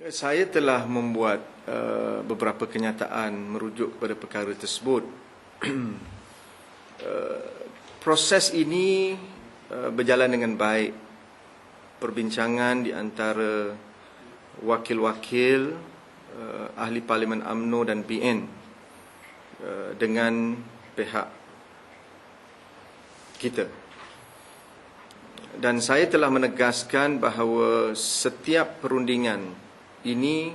Saya telah membuat beberapa kenyataan merujuk kepada perkara tersebut. Proses ini berjalan dengan baik. Perbincangan di antara wakil-wakil ahli Parlimen UMNO dan BN dengan pihak kita. Dan saya telah menegaskan bahawa setiap perundingan ini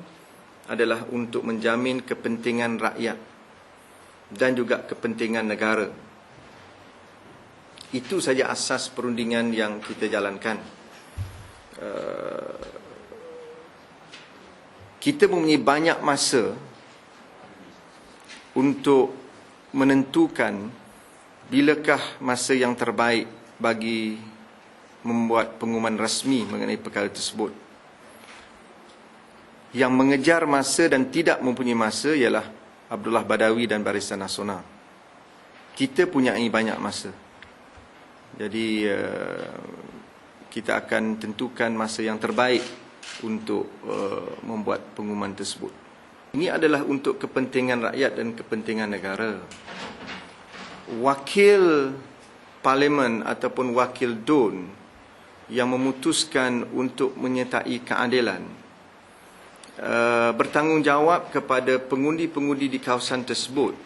adalah untuk menjamin kepentingan rakyat dan juga kepentingan negara. Itu saja asas perundingan yang kita jalankan. Kita mempunyai banyak masa untuk menentukan bilakah masa yang terbaik bagi membuat pengumuman rasmi mengenai perkara tersebut. Yang mengejar masa dan tidak mempunyai masa ialah Abdullah Badawi dan Barisan Nasional. Kita punyai banyak masa. Jadi kita akan tentukan masa yang terbaik untuk membuat pengumuman tersebut. Ini adalah untuk kepentingan rakyat dan kepentingan negara. Wakil Parlimen ataupun wakil DUN yang memutuskan untuk menyertai keadilan bertanggungjawab kepada pengundi-pengundi di kawasan tersebut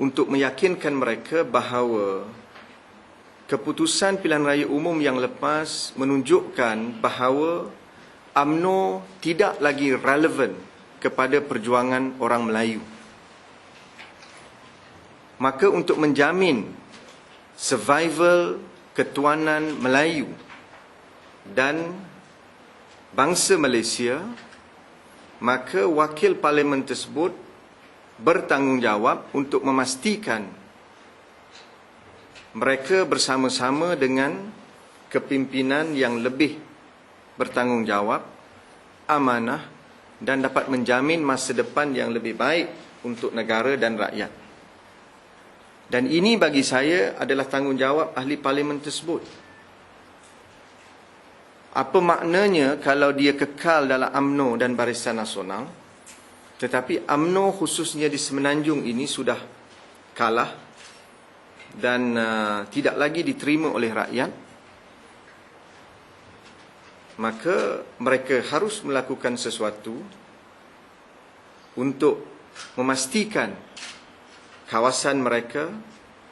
untuk meyakinkan mereka bahawa keputusan pilihan raya umum yang lepas menunjukkan bahawa UMNO tidak lagi relevan kepada perjuangan orang Melayu. Maka untuk menjamin survival ketuanan Melayu dan bangsa Malaysia, maka wakil parlimen tersebut bertanggungjawab untuk memastikan mereka bersama-sama dengan kepimpinan yang lebih bertanggungjawab, amanah dan dapat menjamin masa depan yang lebih baik untuk negara dan rakyat. Dan ini bagi saya adalah tanggungjawab ahli parlimen tersebut. Apa maknanya kalau dia kekal dalam UMNO dan Barisan Nasional, tetapi UMNO khususnya di Semenanjung ini sudah kalah dan tidak lagi diterima oleh rakyat, maka mereka harus melakukan sesuatu untuk memastikan kawasan mereka,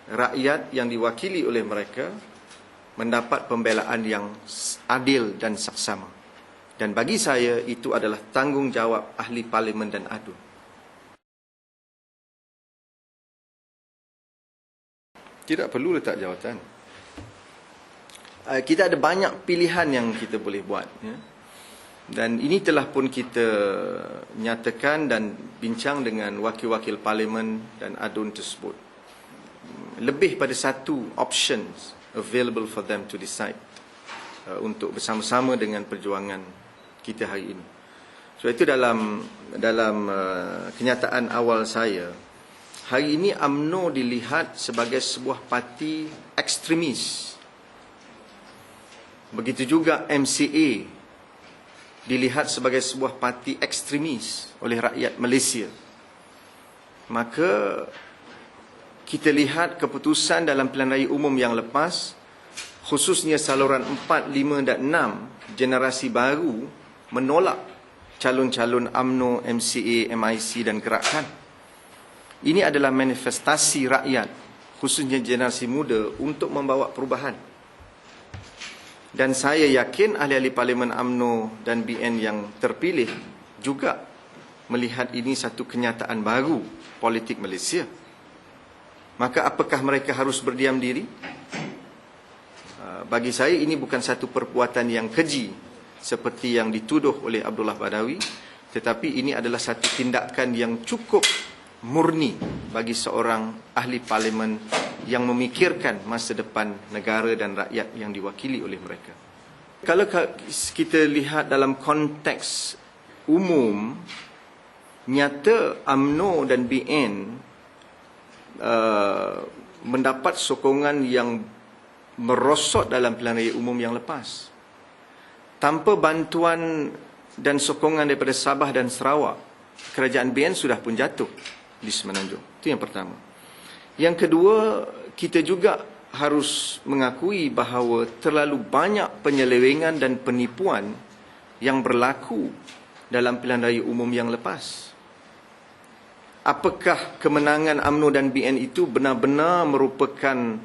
rakyat yang diwakili oleh mereka mendapat pembelaan yang adil dan saksama. Dan bagi saya itu adalah tanggungjawab ahli parlimen dan ADUN. Tidak perlu letak jawatan. Kita ada banyak pilihan yang kita boleh buat, ya. Dan ini telah pun kita nyatakan dan bincang dengan wakil-wakil parlimen dan ADUN tersebut. Lebih pada satu options available for them to decide untuk bersama-sama dengan perjuangan kita hari ini. So itu dalam kenyataan awal saya. Hari ini UMNO dilihat sebagai sebuah parti ekstremis. Begitu juga MCA dilihat sebagai sebuah parti ekstremis oleh rakyat Malaysia. Maka kita lihat keputusan dalam pilihan raya umum yang lepas, khususnya saluran 4, 5 dan 6, generasi baru menolak calon-calon UMNO, MCA, MIC dan Gerakan. Ini adalah manifestasi rakyat, khususnya generasi muda, untuk membawa perubahan. Dan saya yakin ahli-ahli Parlimen UMNO dan BN yang terpilih juga melihat ini satu kenyataan baru politik Malaysia. Maka apakah mereka harus berdiam diri? Bagi saya ini bukan satu perbuatan yang keji seperti yang dituduh oleh Abdullah Badawi, tetapi ini adalah satu tindakan yang cukup murni bagi seorang ahli parlimen yang memikirkan masa depan negara dan rakyat yang diwakili oleh mereka. Kalau kita lihat dalam konteks umum, nyata UMNO dan BN mendapat sokongan yang merosot dalam pilihan raya umum yang lepas. Tanpa bantuan dan sokongan daripada Sabah dan Sarawak, kerajaan BN sudah pun jatuh di Semenanjung. Itu yang pertama. Yang kedua, kita juga harus mengakui bahawa terlalu banyak penyelewengan dan penipuan yang berlaku dalam pilihan raya umum yang lepas. Apakah kemenangan UMNO dan BN itu benar-benar merupakan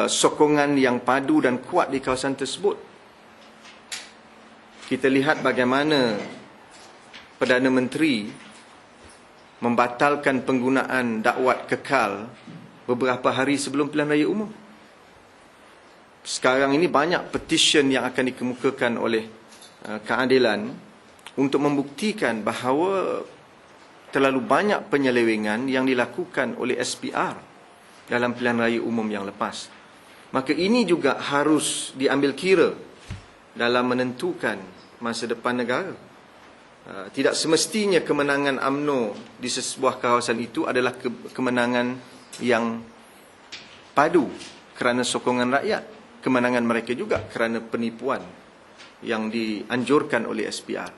sokongan yang padu dan kuat di kawasan tersebut? Kita lihat bagaimana Perdana Menteri membatalkan penggunaan dakwat kekal beberapa hari sebelum pilihan raya umum. Sekarang ini banyak petition yang akan dikemukakan oleh keadilan untuk membuktikan bahawa terlalu banyak penyelewengan yang dilakukan oleh SPR dalam pilihan raya umum yang lepas. Maka ini juga harus diambil kira dalam menentukan masa depan negara. Tidak semestinya kemenangan UMNO di sebuah kawasan itu adalah kemenangan yang padu kerana sokongan rakyat. Kemenangan mereka juga kerana penipuan yang dianjurkan oleh SPR.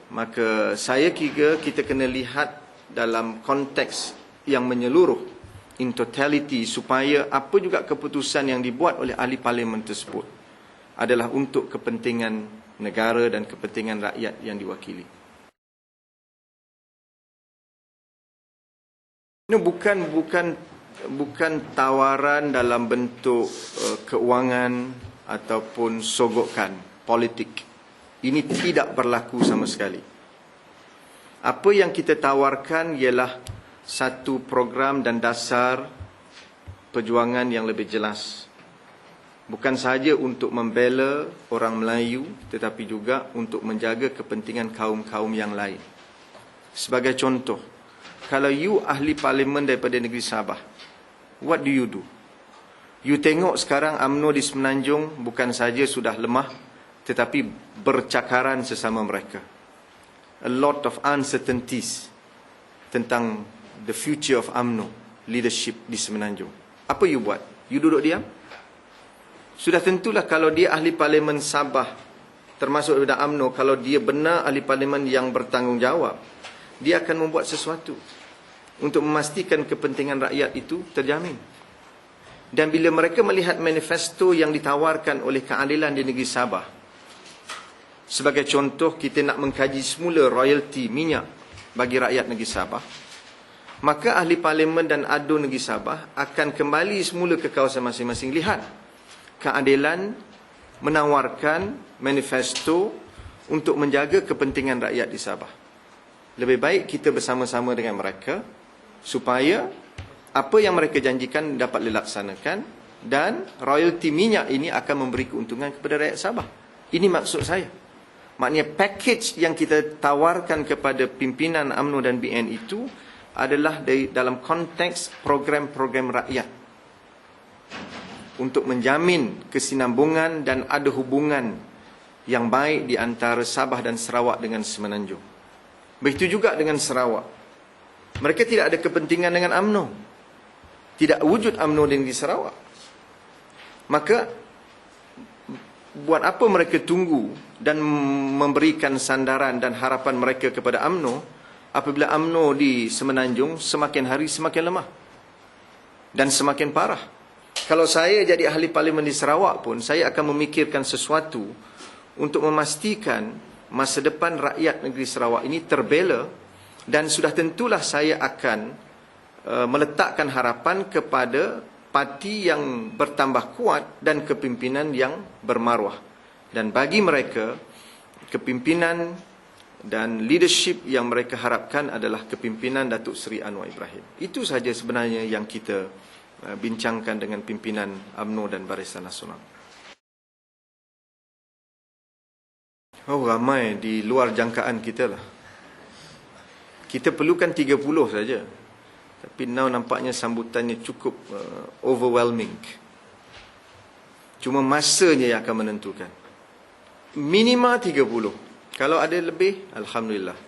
Maka saya kira kita kena lihat dalam konteks yang menyeluruh, in totality, supaya apa juga keputusan yang dibuat oleh ahli parlimen tersebut adalah untuk kepentingan negara dan kepentingan rakyat yang diwakili. Ini bukan tawaran dalam bentuk keuangan ataupun sogokan politik. Ini tidak berlaku sama sekali. Apa yang kita tawarkan ialah satu program dan dasar perjuangan yang lebih jelas. Bukan sahaja untuk membela orang Melayu, tetapi juga untuk menjaga kepentingan kaum-kaum yang lain. Sebagai contoh, kalau you ahli parlimen daripada negeri Sabah, what do? You tengok sekarang UMNO di Semenanjung bukan sahaja sudah lemah, tetapi bercakaran sesama mereka. A lot of uncertainties tentang the future of UMNO leadership di Semenanjung. Apa you buat? You duduk diam? Sudah tentulah kalau dia ahli parlimen Sabah, termasuk daripada UMNO, kalau dia benar ahli parlimen yang bertanggungjawab, dia akan membuat sesuatu untuk memastikan kepentingan rakyat itu terjamin. Dan bila mereka melihat manifesto yang ditawarkan oleh keadilan di negeri Sabah, sebagai contoh, kita nak mengkaji semula royalty minyak bagi rakyat negeri Sabah, maka ahli parlimen dan ADO negeri Sabah akan kembali semula ke kawasan masing-masing. Lihat, keadilan menawarkan manifesto untuk menjaga kepentingan rakyat di Sabah. Lebih baik kita bersama-sama dengan mereka supaya apa yang mereka janjikan dapat dilaksanakan dan royalty minyak ini akan memberi keuntungan kepada rakyat Sabah. Ini maksud saya. Maknanya package yang kita tawarkan kepada pimpinan UMNO dan BN itu adalah dalam konteks program-program rakyat untuk menjamin kesinambungan dan ada hubungan yang baik di antara Sabah dan Sarawak dengan Semenanjung. Begitu juga dengan Sarawak. Mereka tidak ada kepentingan dengan UMNO. Tidak wujud UMNO di Sarawak. Maka buat apa mereka tunggu dan memberikan sandaran dan harapan mereka kepada UMNO apabila UMNO di Semenanjung semakin hari semakin lemah dan semakin parah. Kalau saya jadi ahli parlimen di Sarawak pun, saya akan memikirkan sesuatu untuk memastikan masa depan rakyat negeri Sarawak ini terbela, dan sudah tentulah saya akan meletakkan harapan kepada parti yang bertambah kuat dan kepimpinan yang bermaruah. Dan bagi mereka, kepimpinan dan leadership yang mereka harapkan adalah kepimpinan Datuk Seri Anwar Ibrahim. Itu sahaja sebenarnya yang kita bincangkan dengan pimpinan UMNO dan Barisan Nasional. Oh, ramai di luar jangkaan kita lah. Kita perlukan 30 saja. Tapi now nampaknya sambutannya cukup overwhelming. Cuma masanya yang akan menentukan. Minima 30. Kalau ada lebih, alhamdulillah.